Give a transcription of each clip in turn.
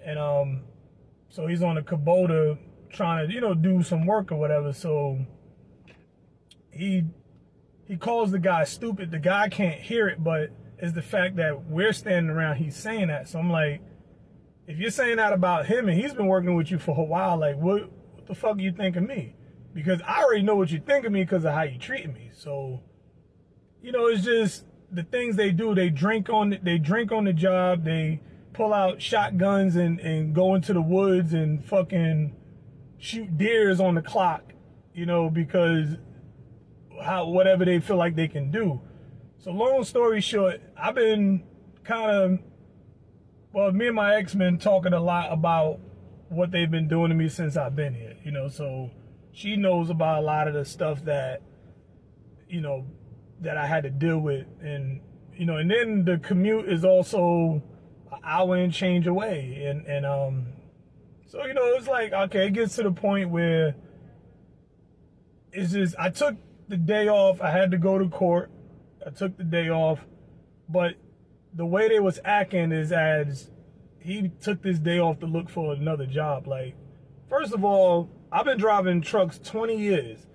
And so he's on the Kubota trying to, do some work or whatever. So he calls the guy stupid. The guy can't hear it, but it's the fact that we're standing around, he's saying that. So I'm like, if you're saying that about him and he's been working with you for a while, like what the fuck you think of me? Because I already know what you think of me because of how you treat me. So, it's just the things they do. They drink on the job. They pull out shotguns and go into the woods and fucking shoot deers on the clock, because whatever they feel like they can do. So long story short, I've been me and my ex been talking a lot about what they've been doing to me since I've been here, so she knows about a lot of the stuff that, that I had to deal with. And, and then the commute is also an hour and change away. So, it's like, okay, it gets to the point where it's just, I took the day off. I had to go to court. I took the day off. But the way they was acting is as he took this day off to look for another job. Like, first of all, I've been driving trucks 20 years.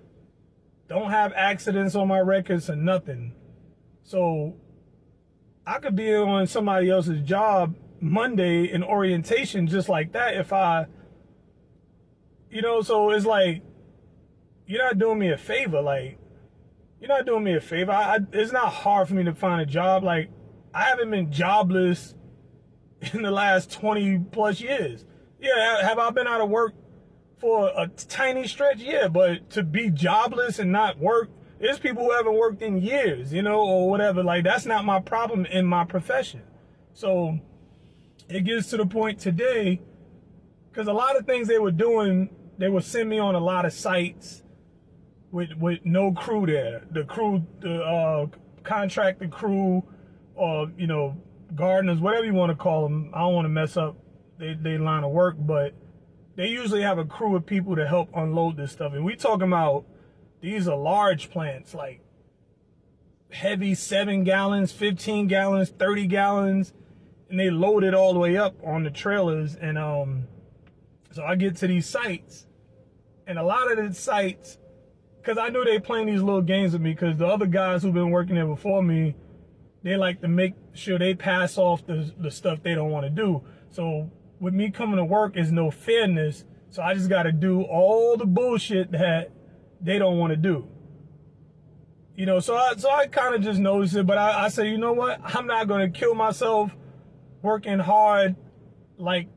Don't have accidents on my records or nothing. So I could be on somebody else's job Monday in orientation just like that if I, so it's like, you're not doing me a favor. Like, you're not doing me a favor. It's not hard for me to find a job. Like, I haven't been jobless in the last 20 plus years. Yeah, have I been out of work for a tiny stretch? Yeah, but to be jobless and not work, there's people who haven't worked in years, or whatever. Like, that's not my problem in my profession. So it gets to the point today, because a lot of things they were doing, they would send me on a lot of sites with no crew there. The crew, the contracted crew, or, gardeners, whatever you want to call them. I don't want to mess up their line of work, but they usually have a crew of people to help unload this stuff. And we talking about, these are large plants, like heavy 7 gallons, 15 gallons, 30 gallons, and they load it all the way up on the trailers. And so I get to these sites, and a lot of the sites, because I knew they playing these little games with me, because the other guys who've been working there before me, they like to make sure they pass off the stuff they don't want to do. So with me coming to work is no fairness. So I just got to do all the bullshit that they don't want to do. So I kind of just noticed it, but I say, you know what? I'm not going to kill myself working hard like